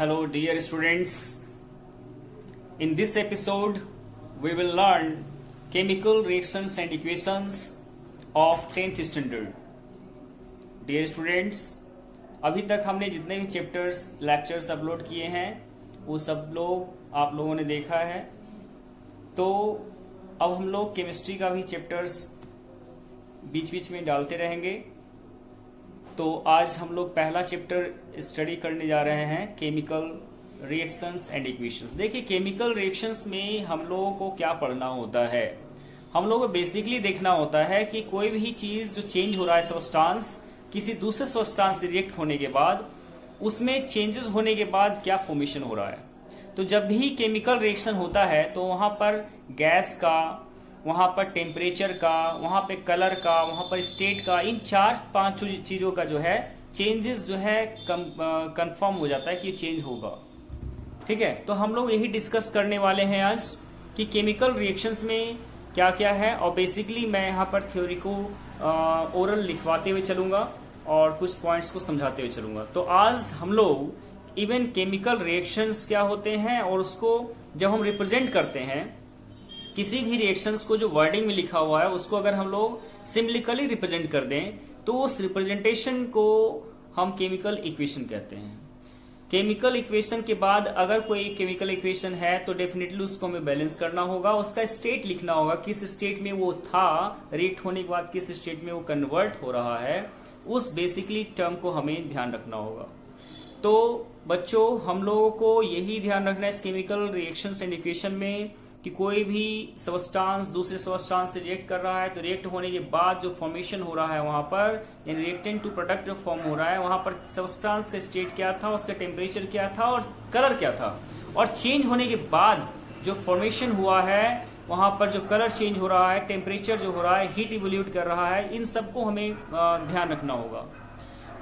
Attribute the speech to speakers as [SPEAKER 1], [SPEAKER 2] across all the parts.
[SPEAKER 1] Hello dear students, in this episode we will learn chemical reactions and equations of 10th standard. Dear students, अभी तक हमने जितने भी chapters lectures upload किए हैं वो सब लोग आप लोगों ने देखा है। तो अब हम लोग केमिस्ट्री का भी चैप्टर्स बीच बीच में डालते रहेंगे। तो आज हम लोग पहला चैप्टर स्टडी करने जा रहे हैं, केमिकल रिएक्शंस एंड इक्वेशंस। देखिए, केमिकल रिएक्शंस में हम लोगों को क्या पढ़ना होता है, हम लोगों को बेसिकली देखना होता है कि कोई भी चीज जो चेंज हो रहा है सब्सटेंस किसी दूसरे सब्सटेंस से रिएक्ट होने के बाद उसमें चेंजेस होने के बाद क्या फॉर्मेशन हो रहा है। तो जब भी केमिकल रिएक्शन होता है तो वहां पर गैस का, वहां पर टेम्परेचर का, वहां पे कलर का, वहां पर स्टेट का, इन 4-5 चीजों का जो है चेंजेस जो है कंफर्म हो जाता है कि ये चेंज होगा। ठीक है, तो हम लोग यही डिस्कस करने वाले हैं आज कि केमिकल रिएक्शंस में क्या क्या है। और बेसिकली मैं यहाँ पर थ्योरी को ओरल लिखवाते हुए चलूंगा और कुछ पॉइंट्स को समझाते हुए चलूंगा। तो आज हम लोग इवन केमिकल रिएक्शंस क्या होते हैं और उसको जब हम रिप्रेजेंट करते हैं, किसी भी रिएक्शंस को जो वर्डिंग में लिखा हुआ है उसको अगर हम लोग सिंबलिकली रिप्रेजेंट कर दें तो उस रिप्रेजेंटेशन को हम केमिकल इक्वेशन कहते हैं। केमिकल इक्वेशन के बाद अगर कोई केमिकल इक्वेशन है तो डेफिनेटली उसको हमें बैलेंस करना होगा, उसका स्टेट लिखना होगा, किस स्टेट में वो था, रिएक्ट होने के बाद किस स्टेट में वो कन्वर्ट हो रहा है, उस बेसिकली टर्म को हमें ध्यान रखना होगा। तो बच्चों, हम लोगों को यही ध्यान रखना है इस केमिकल रिएक्शंस एंड इक्वेशन में कि कोई भी सब्सटेंस दूसरे सब्सटेंस से रिएक्ट कर रहा है तो रिएक्ट होने के बाद जो फॉर्मेशन हो रहा है वहां पर, यानी रिएक्टेंट टू प्रोडक्ट जो फॉर्म हो रहा है वहां पर सब्सटेंस का स्टेट क्या था, उसका टेम्परेचर क्या था और कलर क्या था, और चेंज होने के बाद जो फॉर्मेशन हुआ है वहां पर जो कलर चेंज हो रहा है, टेम्परेचर जो हो रहा है, हीट इवोल्यूट कर रहा है, इन सबको हमें ध्यान रखना होगा।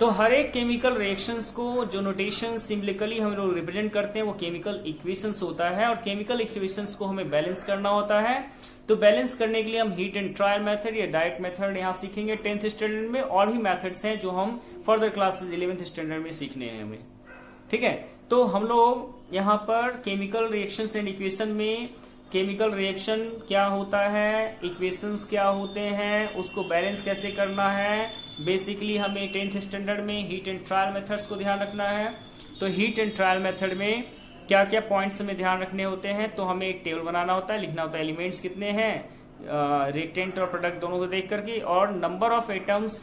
[SPEAKER 1] तो हर एक केमिकल रिएक्शंस को जो नोटेशन सिंबलिकली हम लोग रिप्रेजेंट करते हैं वो केमिकल इक्वेशंस होता है, और केमिकल इक्वेशंस को हमें बैलेंस करना होता है। तो बैलेंस करने के लिए हम हीट एंड ट्रायल मेथड या डायरेक्ट मेथड यहाँ सीखेंगे 10th स्टैंडर्ड में, और भी मेथड्स हैं जो हम फर्दर क्लासेस 11th स्टैंडर्ड में सीखने हैं हमें। ठीक है, तो हम लोग यहाँ पर केमिकल रिएक्शंस एंड इक्वेशन में केमिकल रिएक्शन क्या होता है, इक्वेशंस क्या होते हैं, उसको बैलेंस कैसे करना है, बेसिकली हमें 10th स्टैंडर्ड में हीट एंड ट्रायल मेथड्स को ध्यान रखना है। तो हीट एंड ट्रायल मेथड में क्या क्या पॉइंट्स हमें ध्यान रखने होते हैं, तो हमें एक टेबल बनाना होता है, लिखना होता है एलिमेंट्स कितने हैं रिएक्टेंट और प्रोडक्ट दोनों को देख करके, और नंबर ऑफ एटम्स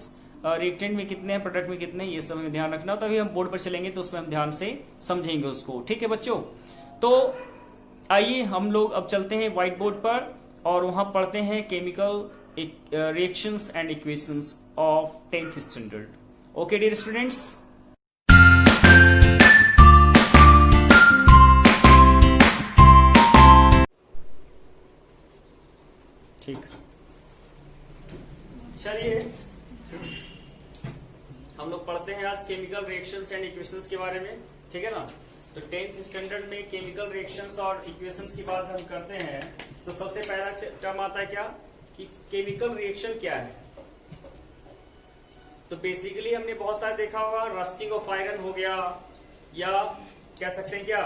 [SPEAKER 1] रिएक्टेंट में कितने हैं, प्रोडक्ट में कितने हैं, ये सब हमें ध्यान रखना होता है। अभी हम बोर्ड पर चलेंगे तो उसमें हम ध्यान से समझेंगे उसको। ठीक है बच्चों, तो आइए हम लोग अब चलते हैं व्हाइट बोर्ड पर और वहां पढ़ते हैं chemical reactions and equations of 10th standard. Okay dear students, ठीक, चलिए हम लोग पढ़ते हैं आज केमिकल रिएक्शंस एंड इक्वेशंस के बारे में। ठीक है ना, तो 10th स्टैंडर्ड में केमिकल रिएक्शंस और इक्वेशंस की बात हम करते हैं तो सबसे पहला टर्म आता है क्या कि केमिकल रिएक्शन क्या है। तो बेसिकली हमने बहुत सारे देखा होगा, रस्टिंग ऑफ आयरन हो गया, या कह सकते हैं क्या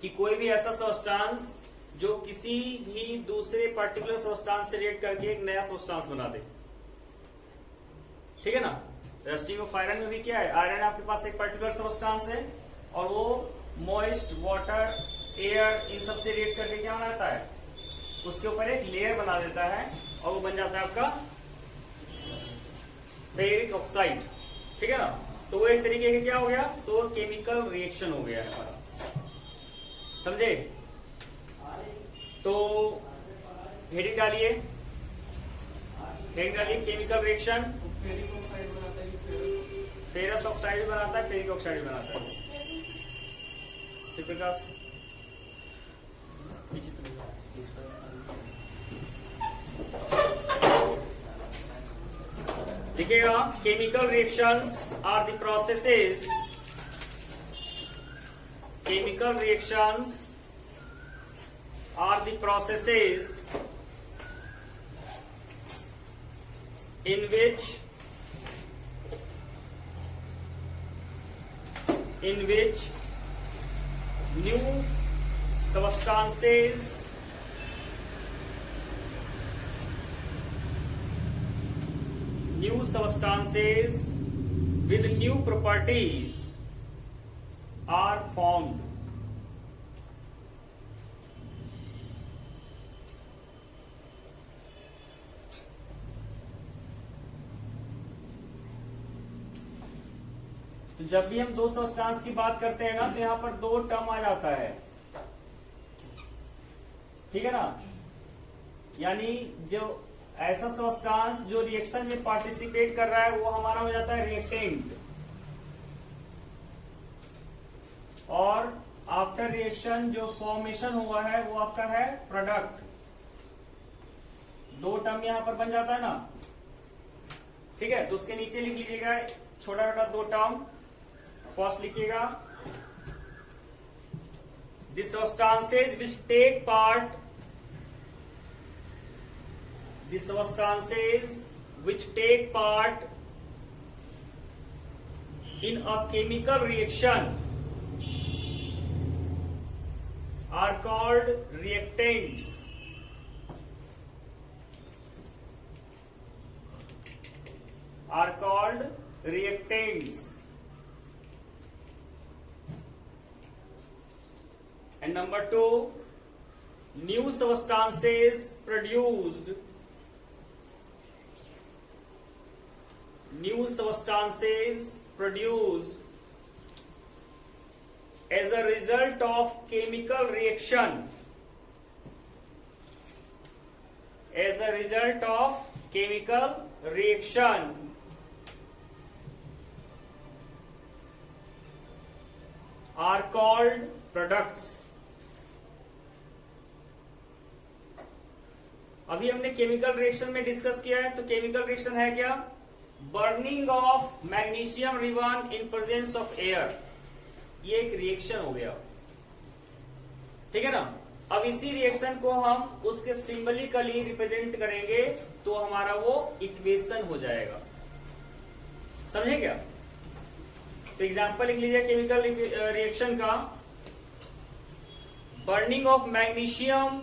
[SPEAKER 1] कि कोई भी ऐसा सब्सटेंस जो किसी भी दूसरे पर्टिकुलर सब्सटेंस से रिएक्ट करके एक नया सब्सटेंस बना दे। ठीक है ना, रस्टिंग ऑफ आयरन में भी क्या है, आयरन आपके पास एक पर्टिकुलर सब्सटेंस है और वो मॉइस्ट, वाटर, एयर, इन सब से रिएक्ट करके क्या बनाता है, उसके ऊपर एक लेयर बना देता है और वो बन जाता है आपका फेरिक ऑक्साइड। ठीक है ना, तो वो एक तरीके का क्या हो गया, तो केमिकल रिएक्शन हो गया है हमारा, समझे। तो हेडिंग डालिए, हेडिंग डालिए केमिकल रिएक्शन। फेरस ऑक्साइड भी बनाता है, फेरिक ऑक्साइड भी बनाता है। प्रकाश लिखिएगा, chemical reactions are the processes, chemical reactions are the processes in which new substances with new properties are formed. तो जब भी हम दो सब्सटेंस की बात करते हैं ना, तो यहां पर दो टर्म आ जाता है, ठीक है ना। यानी जो ऐसा सब्सटेंस जो रिएक्शन में पार्टिसिपेट कर रहा है वो हमारा हो जाता है रिएक्टेंट, और आफ्टर रिएक्शन जो फॉर्मेशन हुआ है वो आपका है प्रोडक्ट। दो टर्म यहां पर बन जाता है ना, ठीक है। तो उसके नीचे लिख लीजिएगा छोटा छोटा दो टर्म। फर्स्ट लिखिएगा the substances which take part, the substances which take part in a chemical reaction are called reactants. And number two, new substances produced as a result of chemical reaction, are called products. अभी हमने chemical reaction में discuss किया है, तो chemical reaction है क्या? Burning of magnesium ribbon in presence of air, ये एक रिएक्शन हो गया, ठीक है ना। अब इसी रिएक्शन को हम उसके सिंबलिकली रिप्रेजेंट करेंगे तो हमारा वो इक्वेशन हो जाएगा, समझे क्या? तो एग्जांपल लिख लीजिए केमिकल रिएक्शन का। Burning of magnesium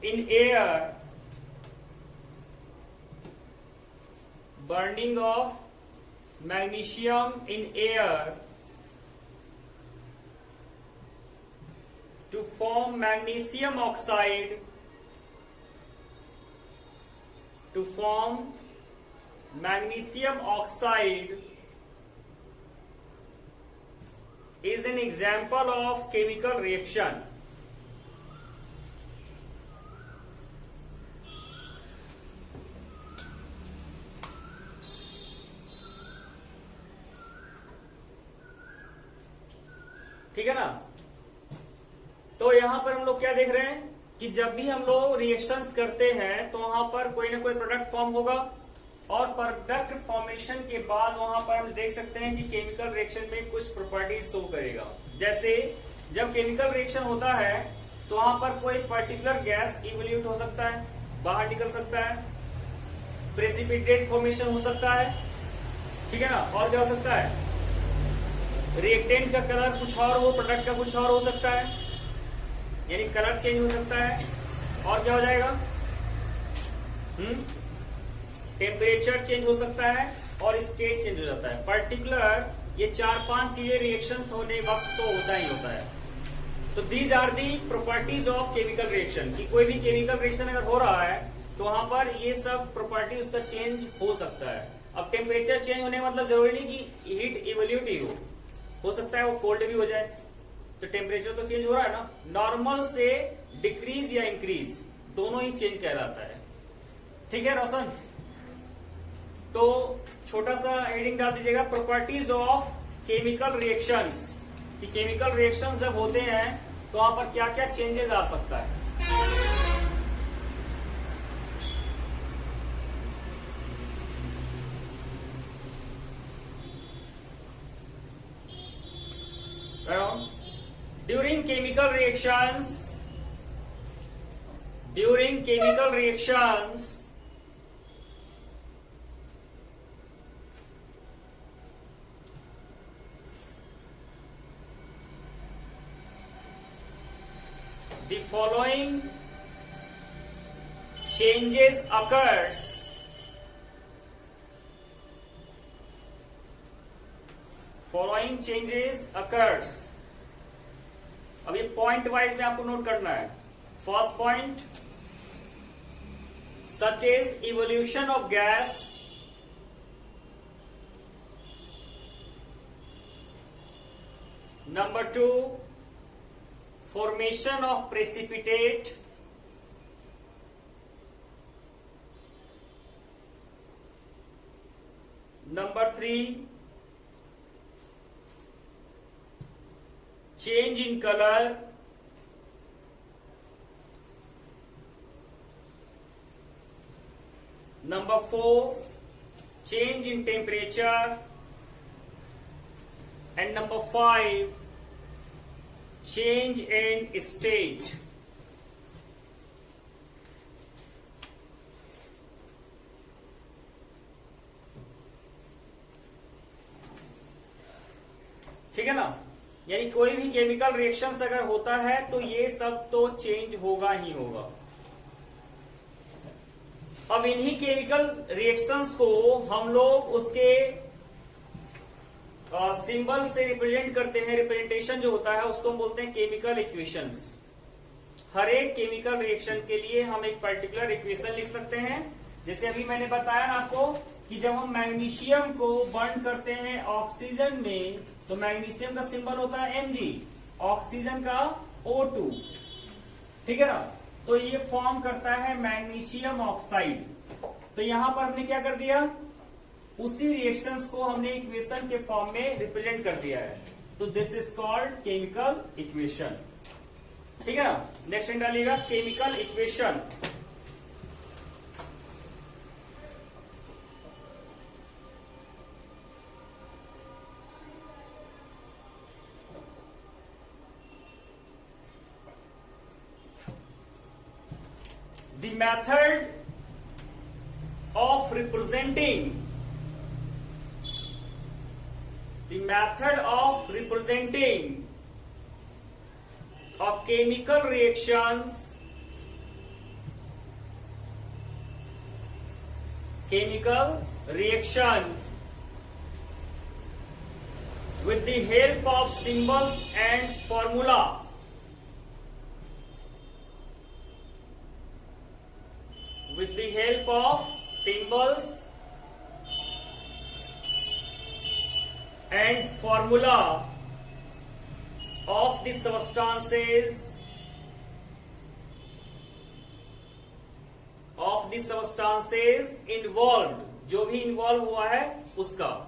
[SPEAKER 1] in air, burning of magnesium in air to form magnesium oxide, is an example of chemical reaction. ठीक है ना। तो यहां पर हम लोग क्या देख रहे हैं कि जब भी हम लोग रिएक्शंस करते हैं तो वहां पर कोई ना कोई प्रोडक्ट फॉर्म होगा, और प्रोडक्ट फॉर्मेशन के बाद वहां पर हम देख सकते हैं कि केमिकल रिएक्शन में कुछ प्रॉपर्टीज शो करेगा। जैसे जब केमिकल रिएक्शन होता है तो वहां पर कोई पर्टिकुलर गैस इवोल्यूट हो सकता है, बाहर निकल सकता है, प्रेसिपिटेट फॉर्मेशन हो सकता है, ठीक है ना। और क्या हो सकता है? रिएक्टेंट का कलर कुछ और हो, प्रोडक्ट का कुछ और हो सकता है, यानी कलर चेंज हो सकता है। और क्या हो जाएगा? टेम्परेचर चेंज हो सकता है और स्टेट चेंज हो जाता है। पर्टिकुलर ये 4-5 चीजें रिएक्शंस होने वक्त तो होता ही होता है। तो these are the properties of chemical reaction, कि कोई भी केमिकल रिएक्शन अगर हो रहा है तो वहां पर ये सब प्रॉपर्टी उसका चेंज हो सकता है। अब टेम्परेचर चेंज होने का मतलब जरूरी नहीं कि हीट इवोल्यूट ही हो सकता है वो कोल्ड भी हो जाए। तो टेम्परेचर तो चेंज हो रहा है ना, नॉर्मल से डिक्रीज या इंक्रीज दोनों ही चेंज कहलाता है, ठीक है रोशन। तो छोटा सा हेडिंग डाल दीजिएगा, प्रॉपर्टीज ऑफ केमिकल रिएक्शंस, कि केमिकल रिएक्शंस जब होते हैं तो वहां पर क्या क्या चेंजेस आ सकता है। During chemical reactions, changes occurs following changes occurs. अब ये पॉइंट वाइज में आपको नोट करना है. First point, such as evolution of gas, number 2, formation of precipitate, number 3, change in color, number 4, change in temperature, and number 5, change in state. ठीक है ना. यानी कोई भी केमिकल रिएक्शंस अगर होता है तो ये सब तो चेंज होगा ही होगा. अब इन्हीं केमिकल रिएक्शंस को हम लोग उसके सिंबल से रिप्रेजेंट करते हैं. रिप्रेजेंटेशन जो होता है उसको हम बोलते हैं केमिकल इक्वेशंस. हर एक केमिकल रिएक्शन के लिए हम एक पर्टिकुलर इक्वेशन लिख सकते हैं. जैसे अभी मैंने बताया ना आपको कि जब हम मैग्नीशियम को बर्न करते हैं ऑक्सीजन में तो मैग्नीशियम का सिंबल होता है Mg, ऑक्सीजन का O2. ठीक है ना. तो ये फॉर्म करता है मैग्नीशियम ऑक्साइड. तो यहां पर हमने क्या कर दिया, उसी रिएक्शंस को हमने इक्वेशन के फॉर्म में रिप्रेजेंट कर दिया है. तो this is called chemical equation. ठीक है ना. नेक्स्ट डालिएगा chemical equation. The method of representing of chemical reaction with the help of symbols and formula. With the help of symbols and formula of the substances involved, जो भी involve हुआ है उसका,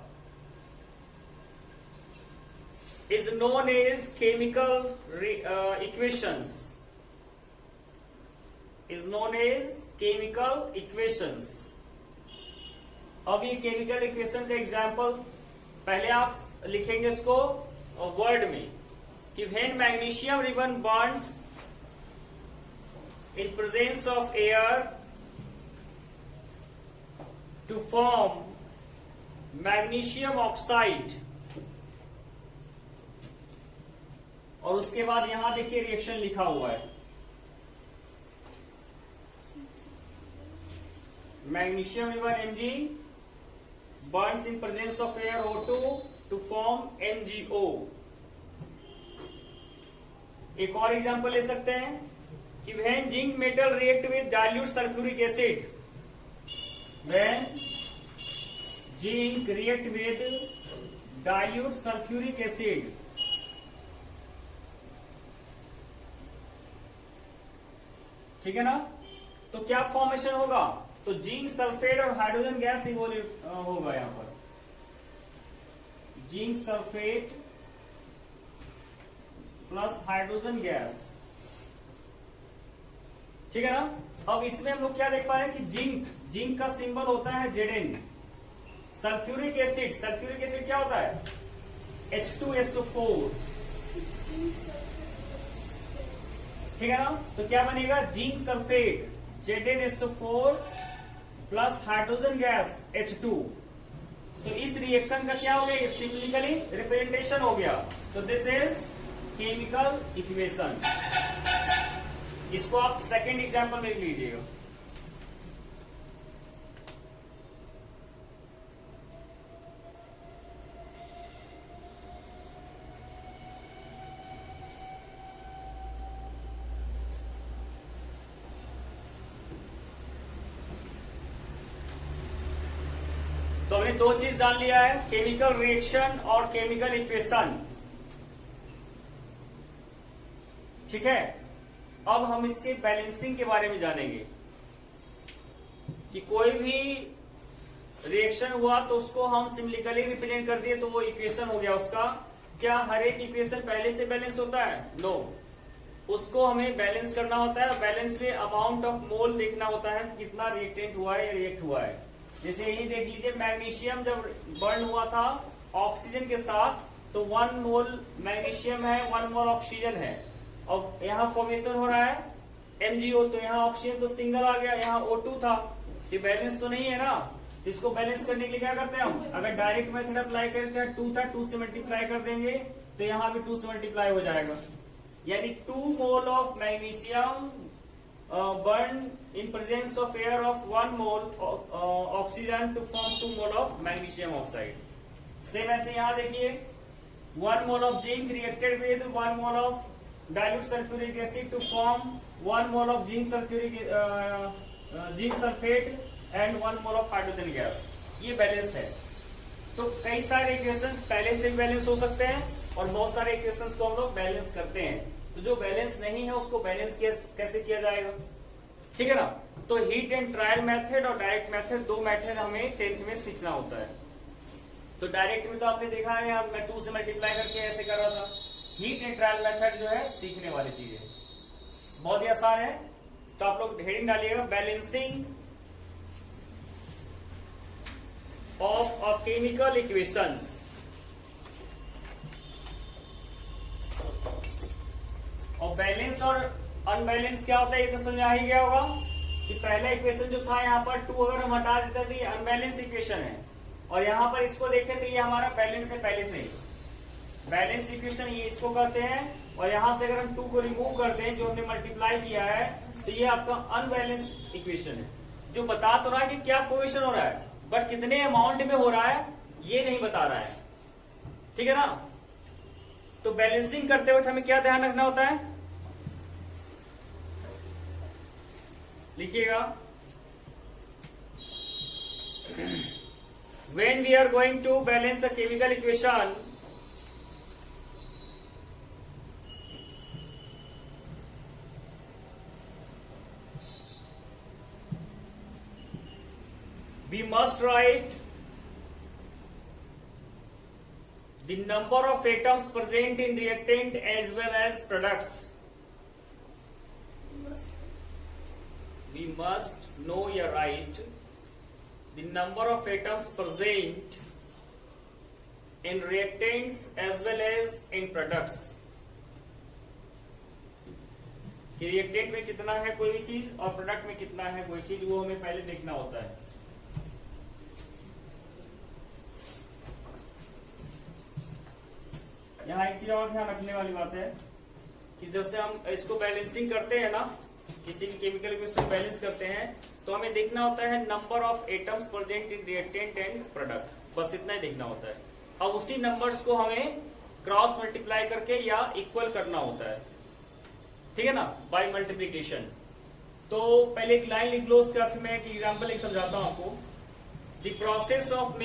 [SPEAKER 1] is known as chemical equations. Is known as chemical equations. अब ये chemical equation का example पहले आप लिखेंगे इसको वर्ड में कि when magnesium ribbon burns in presence of air to form magnesium oxide. और उसके बाद यहां देखिए रिएक्शन लिखा हुआ है magnesium ribbon Mg burns in presence of air O2 to form MgO. एक और एग्जांपल ले सकते हैं कि when zinc metal react with dilute sulfuric acid, when zinc react with dilute sulfuric acid, ठीक है ना. तो क्या फॉर्मेशन होगा, तो जिंक सल्फेट और हाइड्रोजन गैस होगा यहां पर. Zinc sulphate plus hydrogen gas. ठीक है ना. अब इसमें हम लोग क्या देख पा रहे हैं कि जिंक का सिंबल होता है Zn. सल्फ्यूरिक एसिड क्या होता है H2SO4. ठीक है ना. तो क्या बनेगा zinc sulphate ZnSO4 plus hydrogen gas H2. तो इस रिएक्शन का क्या हो गया, सिंबलिकली रिप्रेजेंटेशन हो गया. तो दिस इज केमिकल इक्वेशन. इसको आप सेकेंड एग्जांपल में लीजिएगा. हमने दो चीज जान लिया है, केमिकल रिएक्शन और केमिकल इक्वेशन। ठीक है, अब हम इसके बैलेंसिंग के बारे में जानेंगे कि कोई भी रिएक्शन हुआ तो उसको हम सिम्बलिकली रिप्रेजेंट कर दिए तो वो इक्वेशन हो गया उसका। क्या हर एक इक्वेशन पहले से बैलेंस होता है? नो, उसको हमें बैलेंस करना होता है। बैलेंस में अमाउंट ऑफ मोल देखना होता है, कितना रिएक्टेंट हुआ है या रिएक्ट हुआ है। जैसे यही देख लीजिए, मैग्नीशियम जब बर्न हुआ था ऑक्सीजन के साथ तो 1 मोल मैग्नीशियम है, 1 मोल ऑक्सीजन है, और यहाँ फॉर्मेशन हो रहा है MgO, तो यहाँ ऑक्सीजन तो सिंगल आ गया, यहाँ O2 था, ये बैलेंस तो नहीं है ना। इसको बैलेंस करने के लिए क्या करते हैं हम, अगर डायरेक्ट मेथड अप्लाई करते हैं, 2 था 2 से मल्टीप्लाई कर देंगे तो यहाँ भी 2 से मल्टीप्लाई हो जाएगा, यानी 2 mole of magnesium burn in presence of air of 1 mole oxygen to form 2 mole of magnesium oxide. Same ऐसे यहाँ देखिए, 1 mole of zinc reacted with 1 mole of dilute sulphuric acid to form 1 mole of zinc sulphate and 1 mole of hydrogen gas. ये balance है। तो कई सारे equations पहले से भी बैलेंस हो सकते हैं और बहुत सारे इक्वेशंस को हम लोग बैलेंस करते हैं। तो जो बैलेंस नहीं है उसको बैलेंस कैसे किया जाएगा, ठीक है ना। तो हीट एंड ट्रायल मेथड और डायरेक्ट मेथड, दो मेथड हमें 10th में सीखना होता है। तो डायरेक्ट में तो आपने देखा है, यहाँ मैं 2 से मल्टीप्लाई करके ऐसे कर रहा था। हीट एंड ट्रायल मेथड जो है सीखने वाली चीज है, बहुत ही आसान है। तो आप लोग हेडिंग डालिएगा, balancing of a chemical equations. और बैलेंस और अनबैलेंस क्या होता है ये तो समझ आ ही गया होगा कि पहला इक्वेशन जो था यहाँ पर 2 अगर हम हटा देते तो ये अनबैलेंस इक्वेशन है, और यहाँ पर इसको देखें तो ये हमारा बैलेंस है पहले से। बैलेंस इक्वेशन ये इसको कहते हैं, और यहाँ से अगर हम 2 को रिमूव करते हैं जो हमने मल्टीप्लाई किया है तो ये आपका अनबैलेंस इक्वेशन है, जो बता तो रहा है कि क्या फॉर्मेशन हो रहा है, बट कितने अमाउंट में हो रहा है ये नहीं बता रहा है, ठीक है ना। तो बैलेंसिंग करते वक्त हमें क्या ध्यान रखना होता है, लिखिएगा, when we are going to balance a chemical equation, we must write the number of atoms present in reactant as well as products. We must know or write the number of atoms present in reactants as well as in products. कि reactant में कितना है कोई भी चीज और product में कितना है कोई चीज, वो हमें पहले देखना होता है। यहाँ एक चीज और ध्यान रखने वाली बात है कि जब से हम इसको बैलेंसिंग करते हैं ना, किसी भी केमिकल को इसको बैलेंस करते हैं तो हमें देखना होता है number of atoms present in reactant and product, बस इतना ही देखना होता है। अब उसी नंबर्स को हमें क्रॉस मल्टीप्लाई करके या इक्वल करना होता है, ठीक है ना, बाय मल्टीप्लीकेशन। तो पहले एक लाइन लिख लो, उसके अर्थ में एक एग्जाम्पल एक समझाता हूं आपको। The process of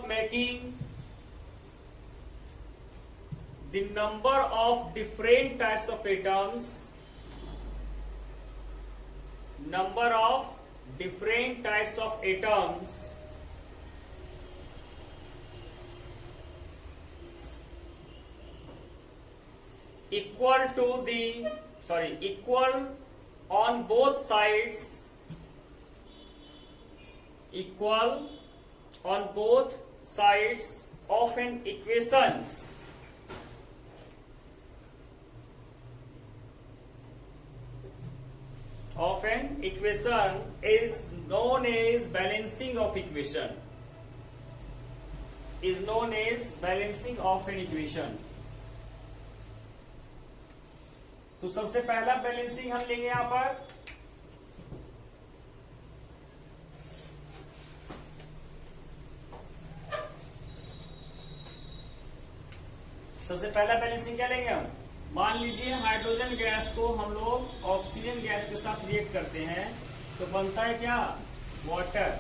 [SPEAKER 1] making the number of different types of atoms, equal on both sides of an equation is known as balancing of equation. तो सबसे पहला बैलेंसिंग हम लेंगे यहां पर, सबसे पहला बैलेंसिंग क्या लेंगे हम, मान लीजिए हाइड्रोजन गैस को हम लोग ऑक्सीजन गैस के साथ रिएक्ट करते हैं तो बनता है क्या, वाटर।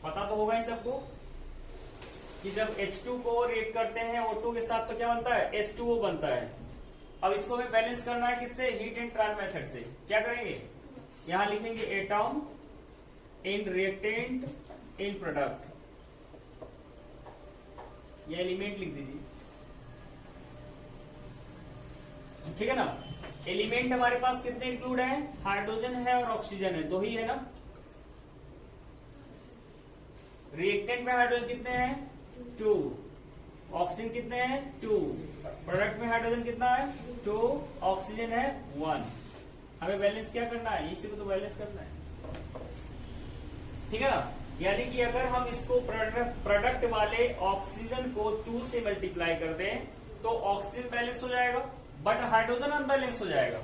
[SPEAKER 1] पता तो होगा ही सबको कि जब H2 को रिएक्ट करते हैं O2 के साथ तो क्या बनता है, H2O बनता है। अब इसको हमें बैलेंस करना है किससे, हीट एंड ट्रायल मेथड से। क्या करेंगे, यहां लिखेंगे atom in reactant in product, ये एलिमेंट लिख दीजिए, ठीक है ना। एलिमेंट हमारे पास कितने इंक्लूड है, हाइड्रोजन है और ऑक्सीजन है, दो ही है ना। रिएक्टेंट में हाइड्रोजन कितने हैं, 2, ऑक्सीजन कितने हैं, 2, प्रोडक्ट में हाइड्रोजन कितना है, 2, ऑक्सीजन है 1। हमें बैलेंस क्या करना है, इसी को तो बैलेंस करना है, ठीक है ना। यानी कि अगर हम इसको प्रोडक्ट वाले ऑक्सीजन को 2 से मल्टीप्लाई कर दें तो ऑक्सीजन बैलेंस हो जाएगा, बट हाइड्रोजन अनबैलेंस हो जाएगा।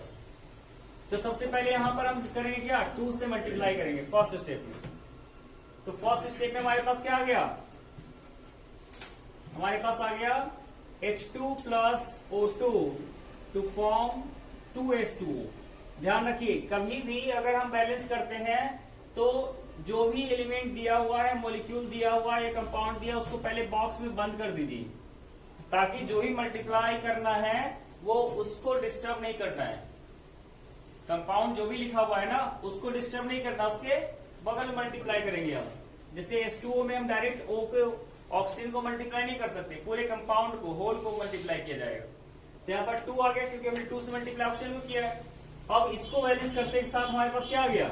[SPEAKER 1] तो सबसे पहले यहां पर हम करेंगे क्या, 2 से मल्टीप्लाई करेंगे फर्स्ट स्टेप में। तो फर्स्ट स्टेप में हमारे पास क्या आ गया, हमारे पास आ गया H2 plus O2 to form 2H2O। ध्यान रखिए, कभी भी अगर हम बैलेंस करते हैं तो जो भी एलिमेंट दिया हुआ है, मॉलिक्यूल दिया हुआ है या कंपाउंड दिया, उसको पहले बॉक्स में बंद कर दीजिए, ताकि जो भी मल्टीप्लाई करना है वो उसको डिस्टर्ब नहीं करना है। कंपाउंड जो भी लिखा हुआ है ना, उसको डिस्टर्ब नहीं करना, उसके बगल में मल्टीप्लाई करेंगे हम। जैसे H2O में हम डायरेक्ट O को, ऑक्सीजन को मल्टीप्लाई नहीं कर सकते, पूरे कंपाउंड को, होल को मल्टीप्लाई किया जाएगा। तो यहाँ पर 2 आ गया क्योंकि हमने 2 से मल्टीप्लाई ऑप्शन में किया है। अब इसको बैलेंस करते के साथ हमारे पास क्या आ गया,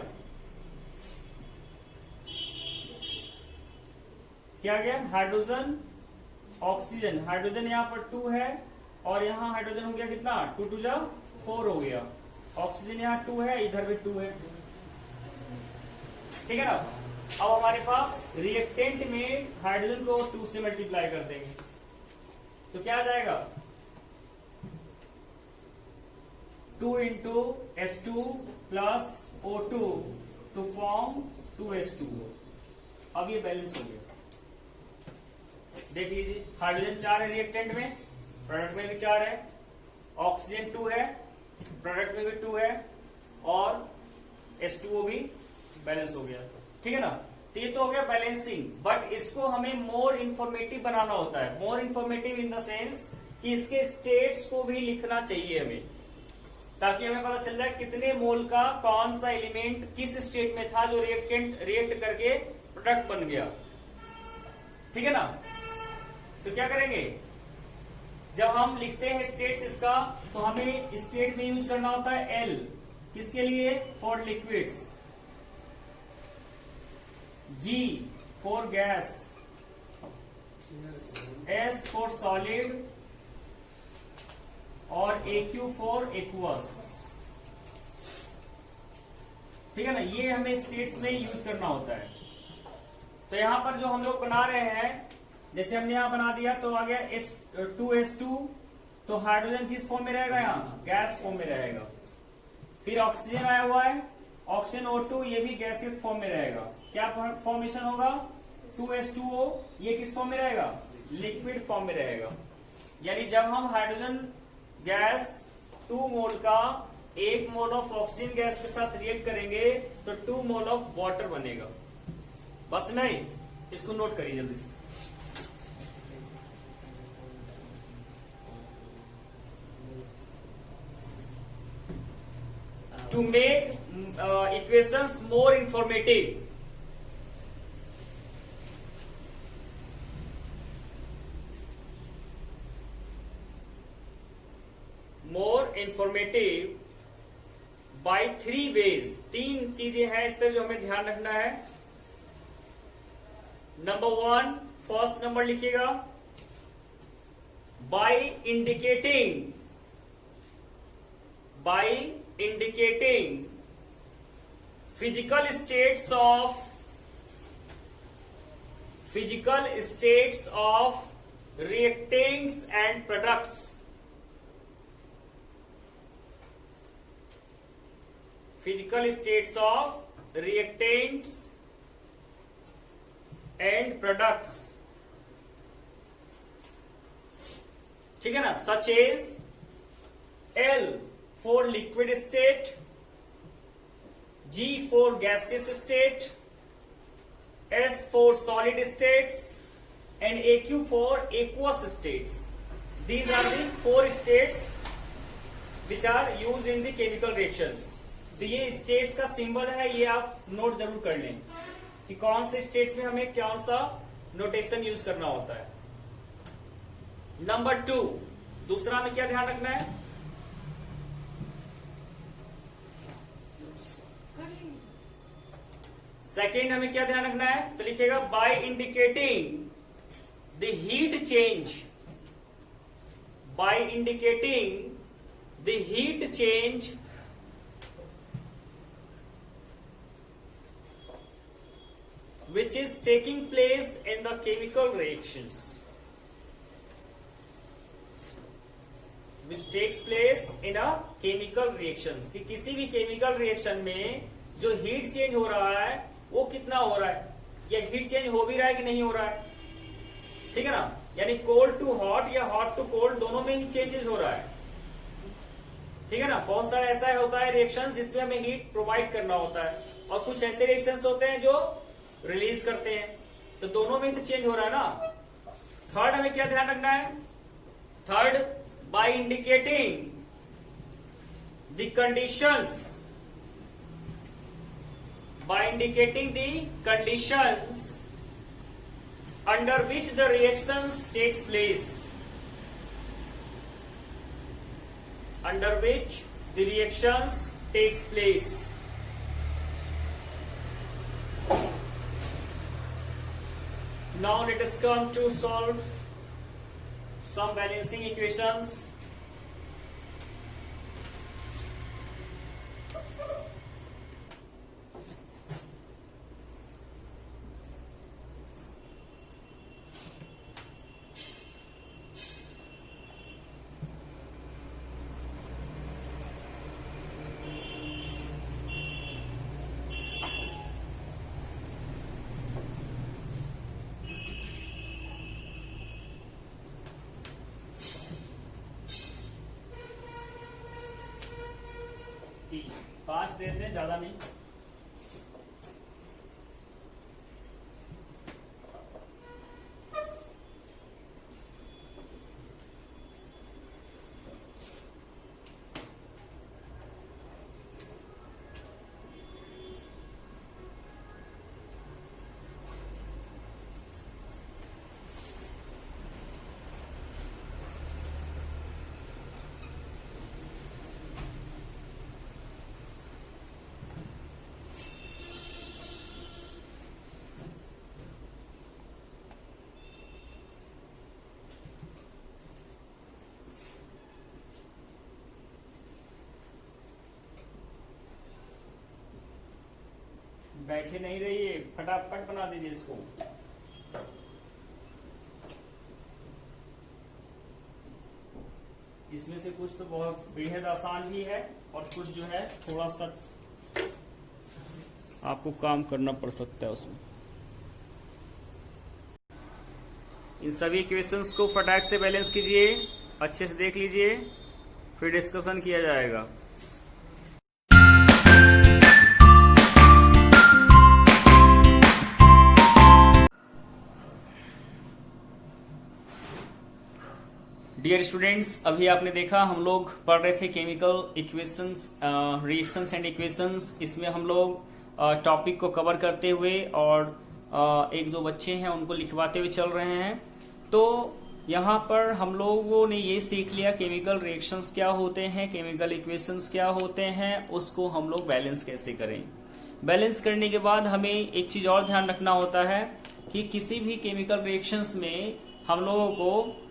[SPEAKER 1] क्या आ गया, हाइड्रोजन ऑक्सीजन। हाइड्रोजन यहाँ पर 2 है और यहाँ हाइड्रोजन हो गया कितना, 2 2 जा 4 हो गया। ऑक्सीजन यहाँ 2 है, इधर भी 2 है, ठीक है ना। अब हमारे पास रिएक्टेंट में हाइड्रोजन को 2 से मल्टीप्लाई कर देंगे तो क्या आ जाएगा, 2 into H2 plus O2 to form 2H2O। अब ये बैलेंस हो गया। देख लीजिए, हाइड्रोजन 4 है रिएक्टेंट में, प्रोडक्ट में भी 4 है, ऑक्सीजन 2 है, प्रोडक्ट में भी 2 है, और H2O भी बैलेंस हो गया, ठीक है ना। तो ये तो हो गया बैलेंसिंग, बट इसको हमें मोर इंफॉर्मेटिव बनाना होता है। मोर इंफॉर्मेटिव इन द सेंस कि इसके स्टेट्स को भी लिखना चाहिए हमें, ताकि हमें पता चल जाए कितने मोल का कौन सा एलिमेंट किस स्टेट में था जो रिएक्ट करके प्रोडक्ट बन गया, ठीक है ना। तो क्या करेंगे, जब हम लिखते हैं स्टेट्स इसका, तो हमें स्टेट में यूज करना होता है L, किसके लिए, for liquids, G for gas, S for solid और AQ फॉर एक्वस, ठीक है ना। ये हमें स्टेट्स में यूज करना होता है। तो यहां पर जो हम लोग बना रहे हैं, जैसे हमने यहां बना दिया तो आ गया H2, तो हाइड्रोजन किस फॉर्म में रहेगा, यहाँ गैस फॉर्म में रहेगा। फिर ऑक्सीजन आया हुआ है, ऑक्सीजन O2, ये भी गैसियस फॉर्म में रहेगा। क्या फॉर्मेशन होगा, 2H2O, ये किस फॉर्म में रहेगा, लिक्विड फॉर्म में रहेगा। यानी जब हम हाइड्रोजन गैस 2 मोल का 1 मोल ऑफ ऑक्सीजन गैस के साथ रिएक्ट करेंगे तो 2 मोल ऑफ वाटर बनेगा। बस नहीं, इसको नोट करिए जल्दी से। To make equations more informative, by 3 ways, 3 चीजें हैं इस पर जो हमें ध्यान रखना है। नंबर 1, फर्स्ट नंबर लिखिएगा, by indicating physical states of reactants and products. Physical states of reactants and products, ठीक है ना, such as L for liquid state, G for gaseous state, S for solid states, and AQ for aqueous states. These are the 4 states which are used in the chemical reactions. तो ये states का symbol है, ये आप note जरूर कर लें कि कौन से स्टेट्स में हमें कौन सा नोटेशन यूज करना होता है. नंबर 2, दूसरा में क्या ध्यान रखना है? सेकेंड हमें क्या ध्यान रखना है? तो लिखिएगा by indicating the heat change, by indicating the heat change which is taking place in the chemical reactions, which takes place in a chemical reactions, कि किसी भी chemical reaction में जो हीट चेंज हो रहा है वो कितना हो रहा है, या हीट चेंज हो भी रहा है कि नहीं हो रहा है. ठीक है ना, यानी कोल्ड टू हॉट या हॉट टू कोल्ड दोनों में ही चेंजेस हो रहा है. ठीक है ना, बहुत सारा ऐसा होता है रिएक्शन जिसमें हमें हीट प्रोवाइड करना होता है, और कुछ ऐसे रिएक्शंस होते हैं जो रिलीज करते हैं, तो दोनों में तो चेंज हो रहा है ना. थर्ड हमें क्या ध्यान रखना है? Third, by indicating the conditions, by indicating the conditions under which the reactions takes place, under which the reactions takes place. Now let us come to solve some balancing equations. पांच दे दें, ज्यादा नहीं. बैठे नहीं रहिए, फटाफट बना दीजिए इसको. इसमें से कुछ तो बहुत बेहद आसान भी है और कुछ जो है थोड़ा सा आपको काम करना पड़ सकता है उसमें. इन सभी इक्वेशंस को फटाक से बैलेंस कीजिए, अच्छे से देख लीजिए, फिर डिस्कशन किया जाएगा. डियर स्टूडेंट्स, अभी आपने देखा हम लोग पढ़ रहे थे chemical equations, reactions and equations. इसमें हम लोग टॉपिक को कवर करते हुए और एक दो बच्चे हैं उनको लिखवाते हुए चल रहे हैं. तो यहाँ पर हम लोगों ने ये सीख लिया केमिकल रिएक्शंस क्या होते हैं, केमिकल इक्वेशंस क्या होते हैं, उसको हम लोग बैलेंस कैसे करें. बैलेंस करने के बाद हमें एक चीज और ध्यान रखना होता है कि किसी भी केमिकल रिएक्शंस में हम लोगों को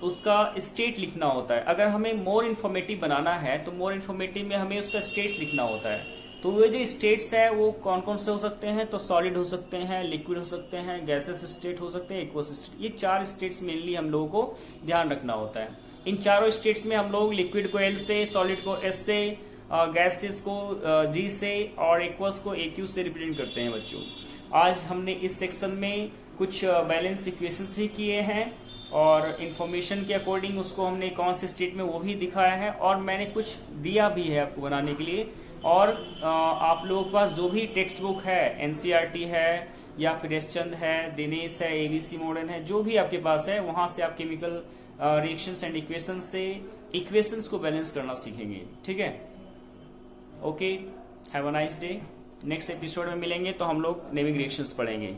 [SPEAKER 1] उसका स्टेट लिखना होता है. अगर हमें मोर इन्फॉर्मेटिव बनाना है तो मोर इन्फॉर्मेटिव में हमें उसका स्टेट लिखना होता है. तो ये जो स्टेट्स है वो कौन कौन से हो सकते हैं? तो सॉलिड हो सकते हैं, लिक्विड हो सकते हैं, गैसेस स्टेट हो सकते हैं, एक्वस स्टेट. ये 4 स्टेट्स मेनली हम लोगों को ध्यान रखना होता है. इन चारों स्टेट्स में हम लोग लिक्विड को L से, सॉलिड को S से, गैसेस को G से और एक्वस को AQ से रिप्रेजेंट करते हैं. बच्चों, आज हमने इस सेक्शन में कुछ बैलेंस इक्वेशंस भी किए हैं और इंफॉर्मेशन के अकॉर्डिंग उसको हमने कौन से स्टेट में वो भी दिखाया है, और मैंने कुछ दिया भी है आपको बनाने के लिए और आप लोगों के पास जो भी टेक्स्ट बुक है, एनसीईआरटी है या फिर एसचंद है, दिनेश है, एबीसी मॉडर्न है, जो भी आपके पास है वहां से आप केमिकल रिएक्शंस एंड इक्वेशंस से इक्वेशंस को बैलेंस करना सीखेंगे। ठीक है, okay, have a nice day. Next episode में मिलेंगे तो हम लोग नेमिंग रिएक्शंस पढ़ेंगे।